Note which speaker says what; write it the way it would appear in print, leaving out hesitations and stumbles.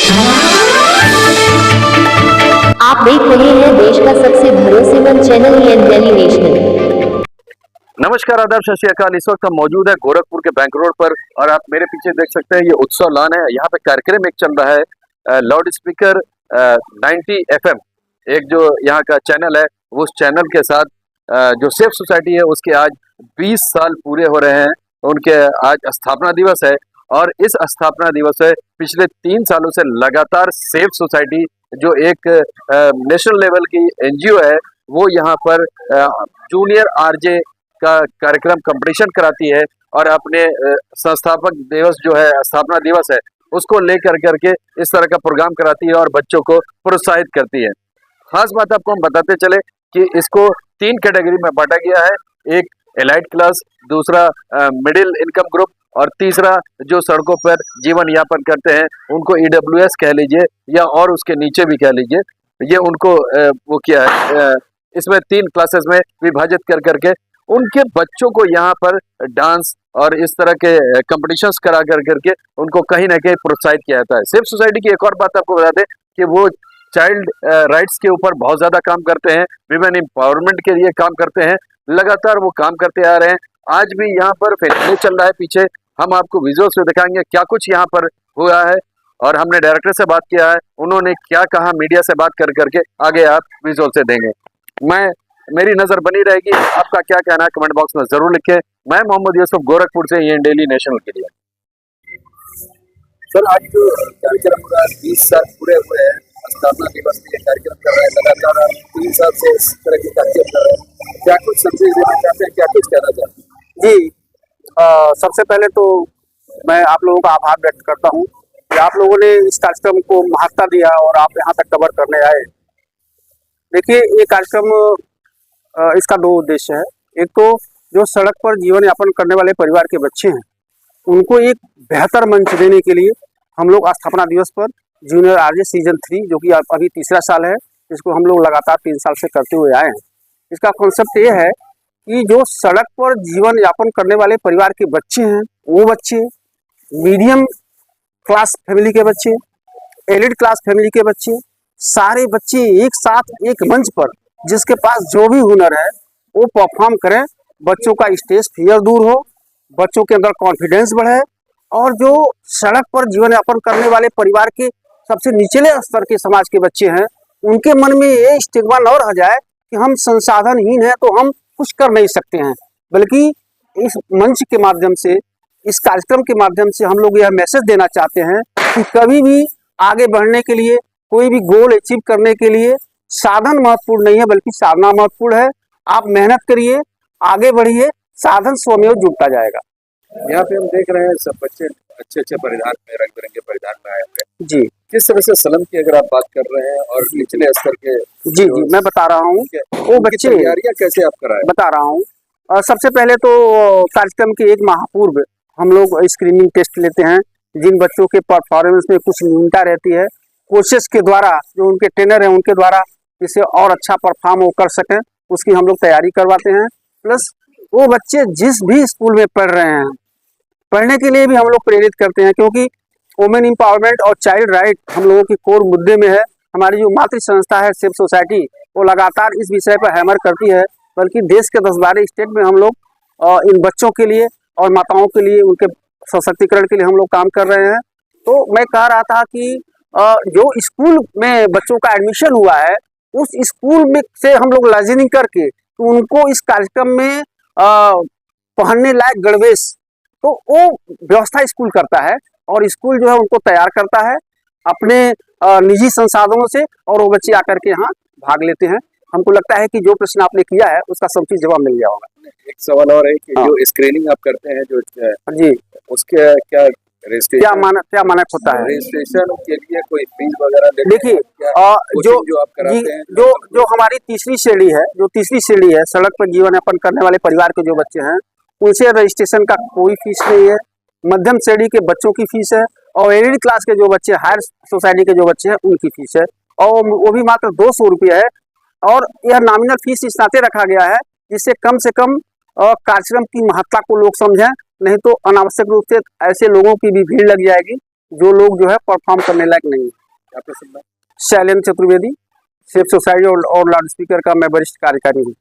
Speaker 1: आप देख रहे हैं देश का सबसे भरोसेमंद चैनल डेली नेशनल।
Speaker 2: नमस्कार, आदाब, सत श्री अकाल। इस वक्त हम मौजूद है गोरखपुर के बैंक रोड पर और आप मेरे पीछे देख सकते हैं ये उत्सव लॉन है। यहाँ पे कार्यक्रम एक चल रहा है, लाउड स्पीकर 90 FM, एक जो यहाँ का चैनल है उस चैनल के साथ जो सेफ सोसाइटी है उसके आज 20 साल पूरे हो रहे हैं। उनके आज स्थापना दिवस है और इस स्थापना दिवस से पिछले 3 सालों से लगातार सेफ सोसाइटी जो एक नेशनल लेवल की NGO है वो यहाँ पर जूनियर RJ का कार्यक्रम कंपटीशन कराती है और अपने संस्थापक दिवस जो है, स्थापना दिवस है, उसको लेकर करके इस तरह का प्रोग्राम कराती है और बच्चों को प्रोत्साहित करती है। खास बात आपको हम बताते चले कि इसको 3 कैटेगरी में बांटा गया है। एक एलाइट क्लास, दूसरा मिडिल इनकम ग्रुप और तीसरा जो सड़कों पर जीवन यापन करते हैं उनको EWS कह लीजिए या और उसके नीचे भी कह लीजिए। ये उनको वो किया है, इसमें 3 क्लासेस में विभाजित कर करके उनके बच्चों को यहाँ पर डांस और इस तरह के कंपटीशंस करा कर करके उनको कहीं ना कहीं प्रोत्साहित किया जाता है। सेफ सोसाइटी की एक और बात आपको बता दें कि वो चाइल्ड राइट्स के ऊपर बहुत ज़्यादा काम करते हैं, विमेन एम्पावरमेंट के लिए काम करते हैं, लगातार वो काम करते आ रहे हैं। आज भी यहाँ पर फेस्टिवल चल रहा है, पीछे हम आपको विजुअल्स में दिखाएंगे क्या कुछ यहाँ पर हुआ है और हमने डायरेक्टर से बात किया है, उन्होंने क्या कहा, मीडिया से बात कर करके आगे आप विजुअल से देंगे। मेरी नजर बनी रहेगी, आपका क्या कहना है कमेंट बॉक्स में जरूर लिखें। मैं मोहम्मद यूसुफ, गोरखपुर से, ये डेली नेशनल के लिए।
Speaker 3: सर, आज जो कार्यक्रम का 20 साल पूरे हुए हैं, स्थापना दिवस में ये कार्यक्रम कर रहे हैं, लगातार आप 3 साल से इस तरह के कार्यक्रम कर रहे हैं, क्या कुछ संदेश देना चाहते हैं, क्या कुछ कहना चाहते हैं?
Speaker 4: जी, सबसे पहले तो मैं आप लोगों का आभार व्यक्त करता हूँ कि आप लोगों ने इस कार्यक्रम को महत्ता दिया और आप यहाँ तक कवर करने आए। देखिए, ये कार्यक्रम इसका 2 उद्देश्य है। एक तो जो सड़क पर जीवन यापन करने वाले परिवार के बच्चे हैं उनको एक बेहतर मंच देने के लिए हम लोग स्थापना दिवस पर जूनियर RJ सीजन 3, जो कि अभी 3रा साल है, इसको हम लोग लगातार 3 साल से करते हुए आए हैं। इसका कॉन्सेप्ट ये है कि जो सड़क पर जीवन यापन करने वाले परिवार के बच्चे हैं, वो बच्चे, मीडियम क्लास फैमिली के बच्चे, एलिट क्लास फैमिली के बच्चे, सारे बच्चे एक साथ एक मंच पर जिसके पास जो भी हुनर है वो परफॉर्म करें, बच्चों का स्टेज फियर दूर हो, बच्चों के अंदर कॉन्फिडेंस बढ़े और जो सड़क पर जीवन यापन करने वाले परिवार के सबसे निचले स्तर के समाज के बच्चे हैं उनके मन में ये स्टिग्मा न रह जाए कि हम संसाधनहीन हैं तो हम कुछ कर नहीं सकते हैं। बल्कि इस मंच के माध्यम से, इस कार्यक्रम के माध्यम से हम लोग यह मैसेज देना चाहते हैं कि कभी भी आगे बढ़ने के लिए, कोई भी गोल अचीव करने के लिए साधन महत्वपूर्ण नहीं है बल्कि साधना महत्वपूर्ण है। आप मेहनत करिए, आगे बढ़िए, साधन स्वयं जुड़ता जाएगा।
Speaker 3: यहाँ पे हम देख रहे हैं सब बच्चे अच्छे परिधान में, रंग बिरंगे परिधान में आए हैं
Speaker 4: जी।
Speaker 3: किस तरह से सलम की अगर आप बात कर रहे हैं और निचले स्तर के,
Speaker 4: जी, मैं बता रहा हूँ वो बच्चे,
Speaker 3: तैयारियां कैसे आप कराएं?
Speaker 4: बता रहा हूँ। सबसे पहले तो कार्यक्रम के 1 माह पूर्व हम लोग स्क्रीनिंग टेस्ट लेते हैं। जिन बच्चों के परफॉर्मेंस में कुछ न्यूनता रहती है, कोचेस के द्वारा, जो उनके ट्रेनर हैं उनके द्वारा इसे और अच्छा परफॉर्म वो कर सकें, उसकी हम लोग तैयारी करवाते हैं। प्लस वो बच्चे जिस भी स्कूल में पढ़ रहे हैं, पढ़ने के लिए भी हम लोग प्रेरित करते हैं, क्योंकि वुमेन एम्पावरमेंट और चाइल्ड राइट हम लोगों की कोर मुद्दे में है। हमारी जो मातृ संस्था है सेफ सोसाइटी, वो लगातार इस विषय पर हैमर करती है। बल्कि देश के 10-12 स्टेट में हम लोग इन बच्चों के लिए और माताओं के लिए, उनके सशक्तिकरण के लिए हम लोग काम कर रहे हैं। तो मैं कह रहा था कि जो स्कूल में बच्चों का एडमिशन हुआ है, उस स्कूल में से हम लोग लाइजनिंग करके तो उनको इस कार्यक्रम में पहनने लायक गणवेश तो वो व्यवस्था स्कूल करता है और स्कूल जो है उनको तैयार करता है अपने निजी संसाधनों से, और वो बच्चे आकर के यहाँ भाग लेते हैं। हमको लगता है कि जो प्रश्न आपने किया है उसका समुचित जवाब मिल गया होगा।
Speaker 3: एक सवाल और है कि जो स्क्रीनिंग आप करते हैं, जो
Speaker 4: जी,
Speaker 3: उसके क्या
Speaker 4: क्या मानक होता है?
Speaker 3: रजिस्ट्रेशन के लिए कोई फीस वगैरह?
Speaker 4: देखिए,
Speaker 3: जो आप कराते हैं,
Speaker 4: जो हमारी तीसरी श्रेणी है, सड़क पर जीवन यापन करने वाले परिवार के जो बच्चे हैं उनसे रजिस्ट्रेशन का कोई फीस नहीं है। मध्यम श्रेणी के बच्चों की फीस है और एलिट क्लास के जो बच्चे, हायर सोसाइटी के जो बच्चे हैं उनकी फीस है, और वो भी मात्र 200 रुपये है। और यह नॉमिनल फीस इस नाते रखा गया है जिससे कम से कम कार्यक्रम की महत्ता को लोग समझें, नहीं तो अनावश्यक रूप से ऐसे लोगों की भी भीड़ लग जाएगी जो लोग जो है परफॉर्म करने लायक नहीं है।
Speaker 3: आपका सुनना
Speaker 4: शैलेंद्र चतुर्वेदी, सेफ सोसाइटी और लाउड स्पीकर का मैं वरिष्ठ कार्यकारी हूँ।